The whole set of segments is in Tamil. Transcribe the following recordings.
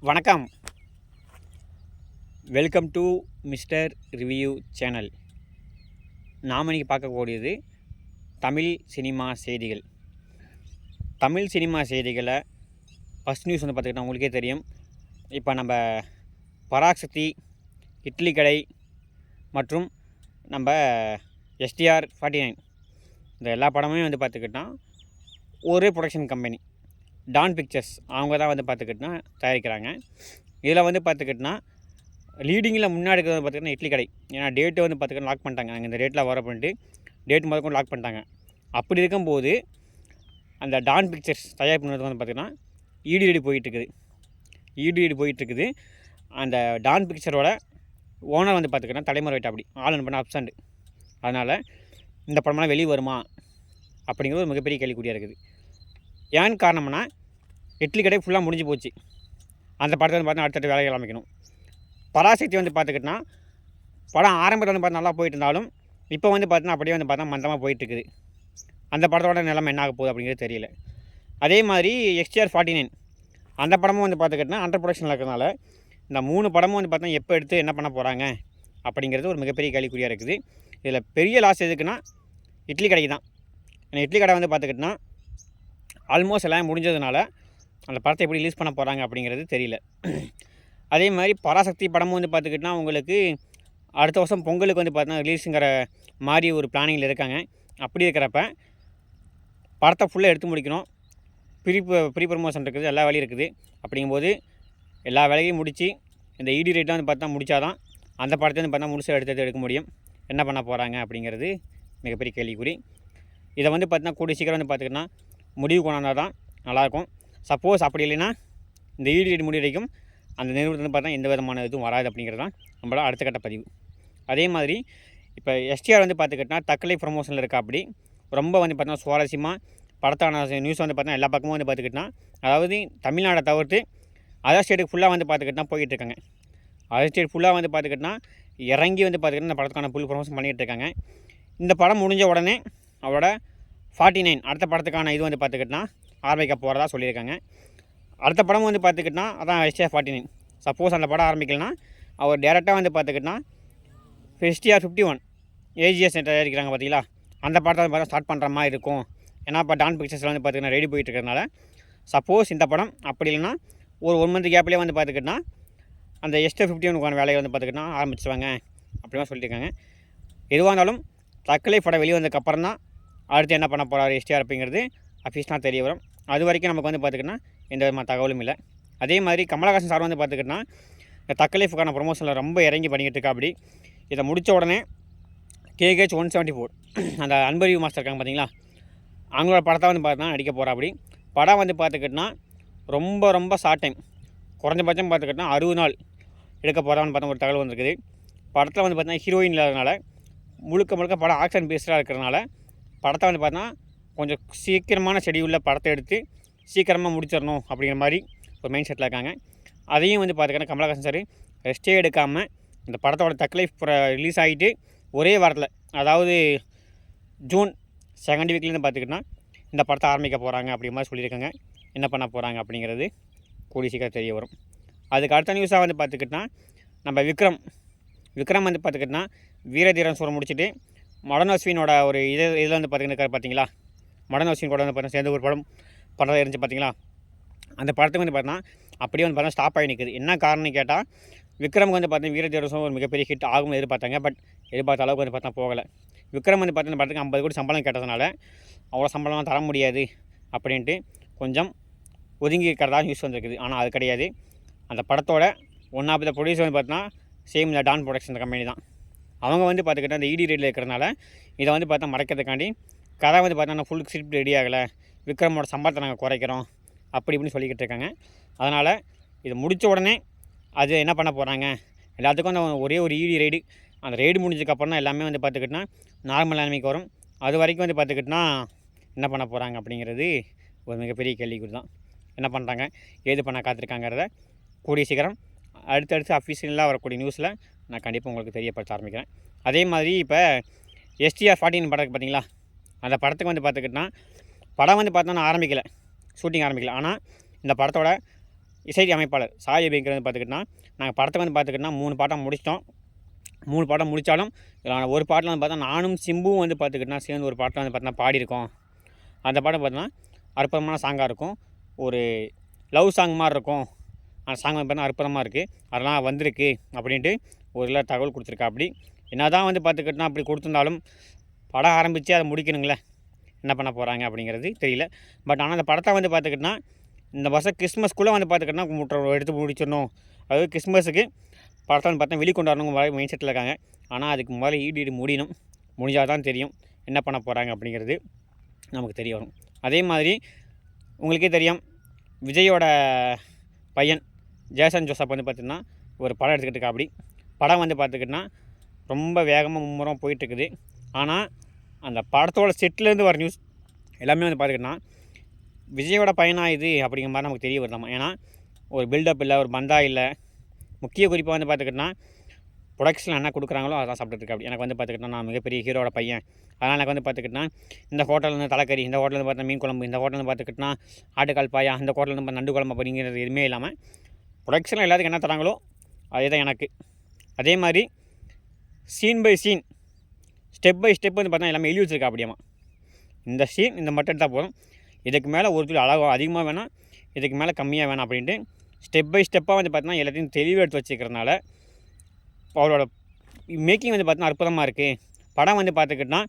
வணக்கம். Welcome to mister review channel. நாம் இன்றைக்கி பார்க்கக்கூடியது தமிழ் சினிமா செய்திகள். தமிழ் சினிமா செய்திகளை ஃபஸ்ட் நியூஸ் வந்து பார்த்துக்கிட்டா உங்களுக்கே தெரியும். இப்போ நம்ம பராசக்தி, இட்லி கடை மற்றும் நம்ம STR 49 இந்த எல்லா படமுமே வந்து பார்த்துக்கிட்டா ஒரே ப்ரொடக்ஷன் கம்பெனி டான் பிக்சர்ஸ் அவங்க தான் வந்து பார்த்துக்கிட்டா தயாரிக்கிறாங்க. இதில் வந்து பார்த்துக்கிட்டா லீடிங்கில் முன்னாடி இருக்கிறது பார்த்திங்கன்னா இட்லி கடை. ஏன்னா டேட்டு வந்து பார்த்துக்கிட்டா லாக் பண்ணிட்டாங்க. நாங்கள் இந்த டேட்டில் வர பண்ணிட்டு டேட் முதற்கொண்டு லாக் பண்ணிட்டாங்க. அப்படி இருக்கும்போது அந்த டான் பிக்சர்ஸ் தயார் பண்ணுறது வந்து பார்த்திங்கன்னா ஈடு போயிட்டுருக்குது. அந்த டான் பிக்சரோட ஓனர் வந்து பார்த்துக்கிட்டா தலைமுறை அப்படி ஆள் பண்ண அப்சண்ட். அதனால் இந்த படமெல்லாம் வெளியே வருமா அப்படிங்கிறது ஒரு மிகப்பெரிய கேள்விக்குறியாக இருக்குது. ஏன்னு காரணம்னா இட்லி கடை ஃபுல்லாக முடிஞ்சு போச்சு. அந்த படத்தை வந்து பார்த்தா அடுத்தடுத்து வேலைகள் ஆரம்பிக்கணும். பராசக்தி வந்து பார்த்துக்கிட்டா படம் ஆரம்பத்தில் வந்து பார்த்தா நல்லா போயிட்டு இருந்தாலும் இப்போ வந்து பார்த்தீங்கன்னா அப்படியே வந்து பார்த்தா மந்தமாக போயிட்டுருக்குது. அந்த படத்தோட நிலைமை என்ன ஆக போகுது அப்படிங்கிறது தெரியல. அதே மாதிரி STR 49 அந்த படமும் வந்து பார்த்துக்கிட்டா அண்டர் ப்ரொடக்ஷனில் இருக்கிறதுனால இந்த 3 படமும் வந்து பார்த்தா எப்போ எடுத்து என்ன பண்ண போகிறாங்க அப்படிங்கிறது ஒரு மிகப்பெரிய கேள்விக்குறியாக இருக்குது. இதில் பெரிய லாஸ் எதுக்குன்னா இட்லி கடைக்கு தான். ஏன்னா இட்லி கடை வந்து பார்த்துக்கிட்டா ஆல்மோஸ்ட் எல்லாம் முடிஞ்சதுனால அந்த படத்தை எப்படி ரிலீஸ் பண்ண போகிறாங்க அப்படிங்கிறது தெரியல. அதே மாதிரி பராசக்தி படமும் வந்து பார்த்துக்கிட்டா உங்களுக்கு அடுத்த வருஷம் பொங்கலுக்கு வந்து பார்த்தீங்கன்னா ரிலீஸுங்கிற மாதிரி ஒரு பிளானிங்கில் இருக்காங்க. அப்படி இருக்கிறப்ப படத்தை ஃபுல்லாக எடுத்து முடிக்கணும். ப்ரீ ப்ரமோஷன் இருக்குது, எல்லா வேலையும் இருக்குது. அப்படிங்கும்போது எல்லா வேலையும் முடித்து இந்த ED ரேட்லாம் வந்து பார்த்தா முடித்தாதான் அந்த படத்தை வந்து பார்த்தா முழுசாக எடுக்க முடியும். என்ன பண்ண போகிறாங்க அப்படிங்கிறது மிகப்பெரிய கேள்விக்குறி. இதை வந்து பார்த்தீங்கன்னா கூடிய சீக்கிரம் வந்து பார்த்துக்கிட்டா முடிவு கொண்டாந்தால் தான் நல்லாயிருக்கும். சப்போஸ் அப்படி இல்லைன்னா இந்த ED ரேட் முடிவு வரைக்கும் அந்த நிறுவனத்தில் வந்து பார்த்தா எந்த விதமான இதுவும் வராது அப்படிங்கிறது தான் நம்மளோட அடுத்த கட்ட பதிவு. அதே மாதிரி இப்போ STR வந்து பார்த்துக்கிட்டா தக்கலை ப்ரமோஷனில் இருக்கா. அப்படி ரொம்ப வந்து பார்த்தீங்கன்னா சுவாரஸ்யமாக படத்தான நியூஸ் வந்து பார்த்தா எல்லா பக்கமும் வந்து பார்த்துக்கிட்டா அதாவது தமிழ்நாடை தவிர்த்து அதர் ஸ்டேட்டுக்கு ஃபுல்லாக வந்து பார்த்துக்கிட்டா போயிட்டுருக்காங்க. அதர் ஸ்டேட் ஃபுல்லாக வந்து பார்த்துக்கிட்டா இறங்கி வந்து பார்த்துக்கிட்டா இந்த படத்துக்கான ஃபுல் ப்ரமோஷன் பண்ணிகிட்டு இருக்காங்க. இந்த படம் முடிஞ்ச உடனே அவரோட 49 அடுத்த படத்துக்கான இது வந்து பார்த்துக்கிட்டா ஆரம்பிக்க போகிறதா சொல்லியிருக்காங்க. அடுத்த படம் வந்து பார்த்துக்கிட்டா அதான் STR 49. சப்போஸ் அந்த படம் ஆரம்பிக்கலனா அவர் டேரெக்டாக வந்து பார்த்துக்கிட்டா STR 51 AGS தயாரிக்கிறாங்க பார்த்தீங்களா, அந்த படத்தை வந்து பார்த்தா ஸ்டார்ட் பண்ணுற மாதிரி இருக்கும். ஏன்னா இப்போ டான் பிக்சர்ஸில் வந்து பார்த்திங்கன்னா ரெடி போயிட்டு இருக்கிறதுனால சப்போஸ் இந்த படம் அப்படி இல்லைன்னா ஒரு 1 மந்த் கேப்லேயே வந்து பார்த்துக்கிட்டா அந்த STR 51க்கான வேலையை வந்து பார்த்துக்கிட்டா ஆரம்பிச்சுவாங்க அப்படின்னா சொல்லியிருக்காங்க. எதுவாக இருந்தாலும் தக்கலை படம் வெளியே வந்ததுக்கப்புறம் தான் அடுத்து என்ன பண்ண போகிறார் STR அப்படிங்கிறது அஃபீஷியலாக தெரிய வரும். அது வரைக்கும் நமக்கு வந்து பார்த்துக்கிட்டா எந்த விதமான தகவலும் இல்லை. அதே மாதிரி கமலஹாசன் சார் வந்து பார்த்துக்கிட்டா இந்த தக்கலைஃபுக்கான ப்ரொமோஷனில் ரொம்ப இறங்கி பண்ணிக்கிட்டு இருக்கா. அப்படி இதை முடித்த உடனே KGH 174 அந்த அன்பறிவு மாஸ்டர் இருக்காங்க பார்த்தீங்களா, அவங்களோட படத்தை வந்து பார்த்தா நடிக்க போகிறா. அப்படி படம் வந்து பார்த்துக்கிட்டா ரொம்ப ஷார்ட் டைம், குறைஞ்சபட்சம் பார்த்துக்கிட்டா 60 நாள் எடுக்க போகிறான்னு பார்த்தா ஒரு தகவல் வந்துருக்குது. படத்தில் வந்து பார்த்தீங்கன்னா ஹீரோயின் இல்லாதனால முழுக்க படம் ஆக்ஷன் பேஸ்டாக இருக்கிறதுனால படத்தை வந்து பார்த்தா கொஞ்சம் சீக்கிரமான ஷெடியூலில் படத்தை எடுத்து சீக்கிரமாக முடிச்சிடணும் அப்படிங்கிற மாதிரி ஒரு மைண்ட் செட்டில் இருக்காங்க. அதையும் வந்து பார்த்துக்கிட்டா கமலஹாசன் சார் ரெஸ்ட்டே எடுக்காமல் இந்த படத்தோட தக்லைஃப் ரிலீஸ் ஆகிட்டு ஒரே வாரத்தில், அதாவது ஜூன் 2nd வீக்லேருந்து பார்த்துக்கிட்டா இந்த படத்தை ஆரம்பிக்க போகிறாங்க அப்படிங்கிற மாதிரி சொல்லியிருக்காங்க. என்ன பண்ண போகிறாங்க அப்படிங்கிறது கூடிய சீக்கிரம் தெரிய வரும். அதுக்கு அடுத்த நியூஸாக வந்து பார்த்துக்கிட்டா நம்ம விக்ரம் வந்து பார்த்துக்கிட்டா வீரதீரன் சூரம் முடிச்சுட்டு மடன் அஸ்வினோட ஒரு இதில் வந்து பார்த்துக்கிட்டு பார்த்தீங்களா, மடன் அஸ்வின் கூட வந்து பார்த்தீங்கன்னா சேர்ந்து ஒரு படம் பண்ணுறதா இருந்துச்சு பார்த்தீங்களா. அந்த படத்துக்கு வந்து பார்த்தீங்கன்னா அப்படியே வந்து பார்த்தா ஸ்டாப் ஆகி நிற்குது. என்ன காரணம்னு கேட்டால் விக்ரமுக்கு வந்து பார்த்தீங்கன்னா வீரதீரன் ஒரு மிகப்பெரிய ஹிட் ஆகும்னு எதிர்பார்த்தாங்க. பட் எதிர்பார்த்த அளவுக்கு வந்து பார்த்தா போகலை. விக்ரம் வந்து பார்த்தீங்கன்னா படத்துக்கு 50 கோடி சம்பளம் கேட்டதுனால அவ்வளோ சம்பளம்லாம் தர முடியாது அப்படின்ட்டு கொஞ்சம் ஒதுங்கி இருக்கிறதா நியூஸ் வந்துருக்குது. ஆனால் அது கிடையாது. அந்த படத்தோட ஒன் ஆஃப் த ப்ரொடியூசர் வந்து பார்த்தீங்கன்னா சேம் இந்த டான் ப்ரொடக்ஷன் கம்பெனி தான். அவங்க வந்து பார்த்துக்கிட்டா இந்த ED ரேட்டில் இருக்கிறதுனால இதை வந்து பார்த்தா மறைக்கிறதுக்காண்டி கதை வந்து பார்த்தோன்னா ஃபுல் ஸ்கிரிப்ட் ரெடி ஆகலை, விக்ரமோட சம்பளத்தை நாங்கள் குறைக்கிறோம் அப்படி இப்படின்னு சொல்லிக்கிட்டு இருக்காங்க. அதனால் இது முடித்த உடனே அது என்ன பண்ண போகிறாங்க, எல்லாத்துக்கும் அந்த ஒரே ஒரு ED ரைடு, அந்த ரைடு முடிஞ்சதுக்கப்புறம் தான் எல்லாமே வந்து பார்த்துக்கிட்டா நார்மல் நிலைமைக்கு வரும். அது வரைக்கும் வந்து பார்த்துக்கிட்டா என்ன பண்ண போகிறாங்க அப்படிங்கிறது ஒரு மிகப்பெரிய கேள்விக்குறி தான். என்ன பண்ணுறாங்க ஏது பண்ண காத்திருக்காங்கிறத கூடிய சீக்கிரம் அடுத்தடுத்து அஃபீஷியலாக வரக்கூடிய நியூஸில் நான் கண்டிப்பாக உங்களுக்கு தெரியப்படுத்த ஆரம்பிக்கிறேன். அதே மாதிரி இப்போ STR 49 படத்துக்கு பார்த்தீங்களா, அந்த படத்துக்கு வந்து பார்த்துக்கிட்டா படம் வந்து பார்த்தோன்னா ஷூட்டிங் ஆரம்பிக்கல. ஆனால் இந்த படத்தோட இசை அமைப்பாளர் சாய் அபியங்கர் வந்து பார்த்துக்கிட்டோன்னா நாங்கள் படத்தை வந்து பார்த்துக்கிட்டோன்னா 3 பாட்டம் முடிச்சிட்டோம். 3 பாட்டம் முடித்தாலும் இதில் ஒரு பாட்டில் வந்து பார்த்தா நானும் சிம்புவும் வந்து பார்த்துக்கிட்டோன்னா சேர்ந்து ஒரு பாட்டில் வந்து பார்த்தோன்னா பாடியிருக்கோம். அந்த பாடம் பார்த்தோன்னா அற்புதமான சாங்காக இருக்கும். ஒரு லவ் சாங் மாதிரி இருக்கும். அந்த சாங் வந்து பார்த்தா அற்புதமாக இருக்குது. அதெல்லாம் வந்திருக்கு அப்படின்ட்டு ஒரு இல்லை தகவல் கொடுத்துருக்கா. அப்படி என்ன தான் வந்து பார்த்துக்கிட்டோன்னா அப்படி கொடுத்துருந்தாலும் படம் ஆரம்பித்து அதை முடிக்கணுங்களே, என்ன பண்ண போகிறாங்க அப்படிங்கிறது தெரியல. பட் ஆனால் அந்த படத்தை வந்து பார்த்துக்கிட்டோன்னா இந்த வருஷம் கிறிஸ்மஸ்க்குள்ளே வந்து பார்த்துக்கிட்டோன்னா எடுத்து முடிச்சிடணும். அதாவது கிறிஸ்மஸுக்கு படத்தை வந்து பார்த்தா வெளிக்கொண்டாடணும் மைண்ட் செட்டில் இருக்காங்க. ஆனால் அதுக்கு முதல்ல ஈடு முடியணும். முடிஞ்சால் தான் தெரியும் என்ன பண்ண போகிறாங்க அப்படிங்கிறது நமக்கு தெரிய வரும். அதே மாதிரி உங்களுக்கே தெரியும், விஜயோட பையன் ஜேசன் ஜோசப் வந்து பார்த்திங்கன்னா ஒரு படம் எடுத்துக்கிட்டு இருக்கா. அப்படி படம் வந்து பார்த்துக்கிட்டோன்னா ரொம்ப வேகமாக மும்முரம் போயிட்டுருக்குது. ஆனால் அந்த படத்தோட செட்லேருந்து வர நியூஸ் எல்லாமே வந்து பார்த்துக்கிட்டோன்னா விஜயோட பையனா இது அப்படிங்கிற மாதிரி நமக்கு தெரிய வருதாமா. ஏன்னா ஒரு பில்டப் இல்லை, ஒரு பந்தா இல்லை. முக்கிய குறிப்பாக வந்து பார்த்துக்கிட்டோன்னா ப்ரொடக்ஷனில் என்ன கொடுக்குறாங்களோ அதான் சாப்பிட்டுருக்கு. அப்படி எனக்கு வந்து பார்த்துக்கிட்டோன்னா நான் மிகப்பெரிய ஹீரோட பையன், அதனால் எனக்கு வந்து பார்த்துக்கிட்டோன்னா இந்த ஹோட்டல்லேருந்து தலைக்கறி, இந்த ஹோட்டலேருந்து பார்த்தா மீன் குழம்பு, இந்த ஹோட்டலேருந்து பார்த்துக்கிட்டோன்னா ஆட்டுக்கால் பாயா, இந்த ஹோட்டலேருந்து பார்த்தா நண்டு குழம்பு அப்படிங்கிறது எதுவுமே இல்லாமல் ப்ரொடக்ஷனில் எல்லாத்துக்கும் என்ன தராங்களோ அதே தான் எனக்கு. அதே மாதிரி scene by scene, step by step வந்து பார்த்தா எல்லாமே எழுதி வச்சுருக்கா. அப்படியாமா இந்த சீன் இந்த மட்டும் எடுத்தால் போதும், இதுக்கு மேலே ஒரு துளி அழகாக அதிகமாக வேணாம், இதுக்கு மேலே கம்மியாக வேணாம் அப்படின்ட்டு ஸ்டெப் பை ஸ்டெப்பாக வந்து பார்த்தீங்கன்னா எல்லாத்தையும் தெளிவாக எடுத்து வச்சுக்கிறதுனால அவரோட மேக்கிங் வந்து பார்த்தீங்கன்னா அற்புதமாக இருக்குது. படம் வந்து பார்த்துக்கிட்டோன்னா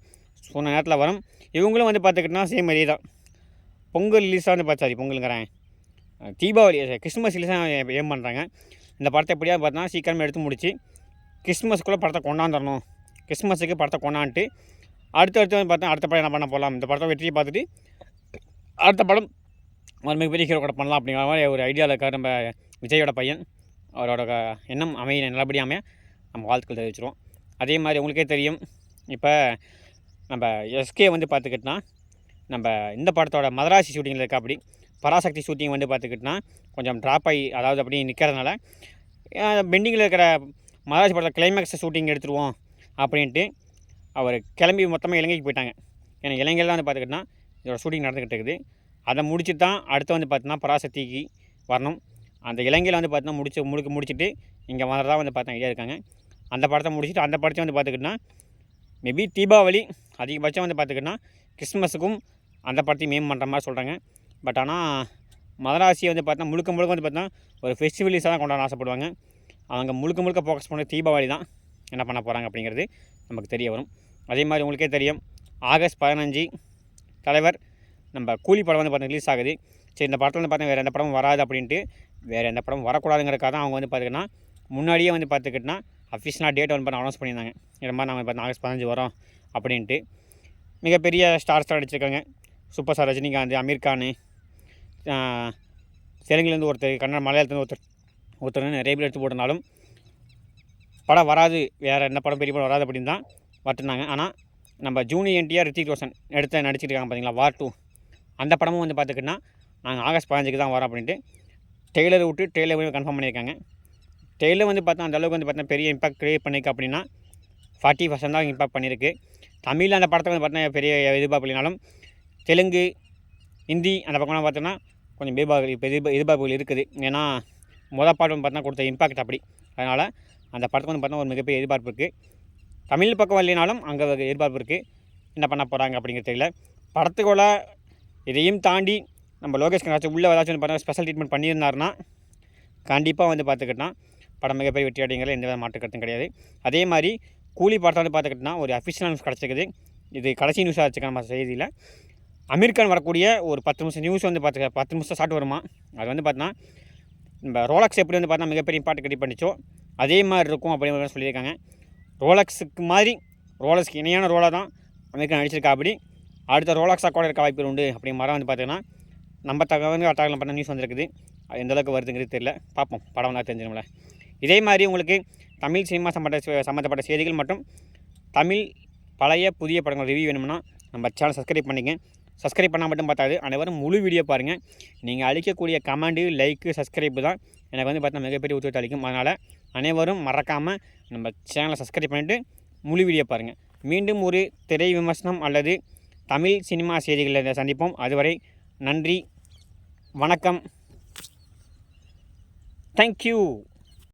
சொன்ன நேரத்தில் வரும். இவங்களும் வந்து பார்த்துக்கிட்டோன்னா சேம் மாதிரியே தான். பொங்கல் ரிலீஸாக வந்து பார்த்தாரு, பொங்கலுங்கிறேன் தீபாவளி கிறிஸ்மஸ் ரிலீஸாக ஏம் பண்ணுறாங்க. இந்த படத்தை எப்படியாவது பார்த்தா சீக்கிரமாக எடுத்து முடிச்சு கிறிஸ்மஸ்க்குள்ளே படத்தை கொண்டாந்துடணும். கிறிஸ்மஸுக்கு படத்தை கொண்டாந்துட்டு அடுத்தடுத்து வந்து பார்த்தா அடுத்த படம் என்ன பண்ண போகலாம், இந்த படத்தை வெற்றியை பார்த்துட்டு அடுத்த படம் ஒரு மிகப்பெரிய ஹீரோ கூட பண்ணலாம் அப்படிங்கிற மாதிரி ஒரு ஐடியாவில் இருக்கார் நம்ம விஜயோட பையன். அவரோட எண்ணம் அமைய நல்லபடியாக அமைய நம்ம வாழ்த்துக்கள் தெரிவிச்சிருவோம். அதே மாதிரி உங்களுக்கே தெரியும், இப்போ நம்ம எஸ்கே வந்து பார்த்துக்கிட்டோன்னா நம்ம இந்த படத்தோட மதராசி ஷூட்டிங்கில் இருக்கா. அப்படி பராசக்தி ஷூட்டிங் வந்து பார்த்துக்கிட்டோன்னா கொஞ்சம் ட்ராப் ஆகி அதாவது அப்படி நிற்கிறதுனால பெண்டிங்கில் இருக்கிற மதராசி படத்தை கிளைமேக்ஸ் ஷூட்டிங் எடுத்துருவோம் அப்படின்ட்டு அவர் கிளம்பி மொத்தமாக இலங்கைக்கு போயிட்டாங்க. ஏன்னா இலங்கையில் வந்து பார்த்துக்கிட்டோன்னா இதோட ஷூட்டிங் நடந்துக்கிட்டு இருக்குது. அதை முடிச்சு தான் அடுத்து வந்து பார்த்தீங்கன்னா பராசக்திக்கு வரணும். அந்த இலங்கையில் வந்து பார்த்தீங்கன்னா முடிச்சுட்டு இங்கே வரதான் வந்து பார்த்தா ஐடியா இருக்காங்க. அந்த படத்தை முடிச்சுட்டு அந்த படத்தை வந்து பார்த்துக்கிட்டோன்னா மேபி தீபாவளி அதிகபட்சம் வந்து பார்த்துக்கிட்டோன்னா கிறிஸ்மஸுக்கும் அந்த படத்தையும் மேம் பண்ணுற மாதிரி சொல்கிறாங்க. பட் ஆனால் மதராசியை வந்து பார்த்தா முழுக்க வந்து பார்த்தா ஒரு ஃபெஸ்டிவலிஸாக தான் கொண்டாட ஆசைப்படுவாங்க. அவங்க முழுக்க ஃபோக்கஸ் பண்ண தீபாவளி தான் என்ன பண்ண போகிறாங்க அப்படிங்கிறது நமக்கு தெரிய வரும். அதே மாதிரி உங்களுக்கே தெரியும், ஆகஸ்ட் 15 தலைவர் நம்ம கூலி படம் வந்து பார்த்தா ரிலீஸ் ஆகுது. சரி, இந்த படத்தில் வந்து பார்த்தா வேறு எந்த படமும் வராது அப்படின்ட்டு வேறு எந்த படமும் வரக்கூடாதுங்கிறக்காக தான் அவங்க வந்து பார்த்திங்கன்னா முன்னாடியே வந்து பார்த்துக்கிட்டோன்னா அஃபிஷியலாக டேட் வந்து பண்ண அனௌன்ஸ் பண்ணியிருந்தாங்க. இந்த மாதிரி நாங்கள் பார்த்தா ஆகஸ்ட் 15 வரோம் அப்படின்ட்டு. மிகப்பெரிய ஸ்டார் அடிச்சிருக்காங்க. சூப்பர் ஸ்டார் ரஜினிகாந்த், அமீர் கான், தெலுங்குலேருந்து ஒருத்தர், கன்னட மலையாளத்துலேருந்து ஒருத்தர் நிறைய பேர் எடுத்து போட்டிருந்தாலும் படம் வராது, வேறு என்ன படம் பெரிய படம் வராது அப்படின்னு தான் வரட்டுனாங்க. ஆனால் நம்ம ஜூனியர் என்டிஆர் ரித்திக் ரோஷன் நடிச்சிட்டு இருக்காங்க பார்த்தீங்களா, வார் 2, அந்த படமும் வந்து பார்த்துக்கிட்டோன்னா நாங்கள் ஆகஸ்ட் 15 தான் வரோம் அப்படின்ட்டு ட்ரெய்லர் விட்டு ட்ரெய்லர் கன்ஃபார்ம் பண்ணியிருக்காங்க. ட்ரெய்லர் வந்து பார்த்தா அந்தளவுக்கு வந்து பார்த்தா பெரிய இம்பாக்ட் க்ரியேட் பண்ணியிருக்கு அப்படின்னா 40% தான் இம்பாக்ட் பண்ணியிருக்கு. தமிழில் அந்த படத்தை வந்து பார்த்தா பெரிய எதிர்பார்ப்பு இல்லைனாலும் தெலுங்கு, ஹிந்தி அந்த பக்கம்லாம் பார்த்தோன்னா கொஞ்சம் எதிர்பார்ப்புகள் இருக்குது. ஏன்னா மொதல் பாட்டு வந்து பார்த்தா கொடுத்த இம்பாக்ட் அப்படி. அதனால் அந்த படத்துக்கு வந்து பார்த்தா ஒரு மிகப்பெரிய எதிர்பார்ப்பு இருக்குது. தமிழ் பக்கம் இல்லைனாலும் அங்கே எதிர்பார்ப்பு இருக்குது. என்ன பண்ண போகிறாங்க அப்படிங்கிறது தெரியல. படத்துக்குள்ள இதையும் தாண்டி நம்ம லோகேஷ் கனகராஜ் உள்ளே ஏதாச்சும் வந்து பார்த்தா ஸ்பெஷல் ட்ரீட்மெண்ட் பண்ணியிருந்தாருன்னா கண்டிப்பாக வந்து பார்த்துக்கிட்டோன்னா படம் மிகப்பெரிய வெற்றி அடைங்கிற எந்த மாற்று கருத்தும் கிடையாது. அதே மாதிரி கூலி படத்தை வந்து பார்த்துக்கிட்டோன்னா ஒரு அஃபிஷியல் நியூஸ் கிடச்சிருக்குது. இது கடைசி நியூஸாக வச்சுக்க நம்ம செய்தியில் அமீர் கான் வரக்கூடிய ஒரு 10 நிமிஷம் நியூஸ் வந்து 10 நிமிஷம் ஷார்ட் வருமா. அது வந்து பார்த்தோன்னா நம்ம ரோலக்ஸ் எப்படி வந்து பார்த்தா மிகப்பெரிய இம்பாக்ட் கிரியேட் பண்ணிச்சோ அதே மாதிரி இருக்கும் அப்படின்னு சொல்லியிருக்காங்க. ரோலக்ஸுக்கு மாதிரி ரோலக்ஸ்க்கு இணையான ரோலாக தான் அமீர் கான் நடிச்சிருக்கா. அப்படி அடுத்த ரோலக்ஸாக கூட இருக்க வாய்ப்பு உண்டு அப்படிங்கிற மாதிரி வந்து பார்த்தீங்கன்னா நம்ம தகவல் அட்டாகலாம் பண்ண நியூஸ் வந்துருக்குது. அது எந்தளவுக்கு வருதுங்கிறது தெரியல, பார்ப்போம், படம் தான் தெரிஞ்சிடும்ல. இதே மாதிரி உங்களுக்கு தமிழ் சினிமா சம்மந்தப்பட்ட செய்திகள் மற்றும் தமிழ் பழைய புதிய படங்கள் ரிவ்யூ வேணும்னா நம்ம சேனல் சப்ஸ்கிரைப் பண்ணிங்க. சப்ஸ்கிரைப் பண்ணால் மட்டும் பார்த்தாது, அனைவரும் முழு வீடியோ பாருங்கள். நீங்கள் அளிக்கக்கூடிய கமெண்டு, லைக்கு, சப்ஸ்கிரைப்பு தான் எனக்கு வந்து பார்த்தா மிகப்பெரிய உதவி அளிக்கும். அதனால் அனைவரும் மறக்காமல் நம்ம சேனலை சப்ஸ்கிரைப் பண்ணிவிட்டு முழு வீடியோ பாருங்கள். மீண்டும் ஒரு திரை விமர்சனம் அல்லது தமிழ் சினிமா செய்திகளில் சந்திப்போம். அதுவரை நன்றி, வணக்கம். தேங்க்யூ.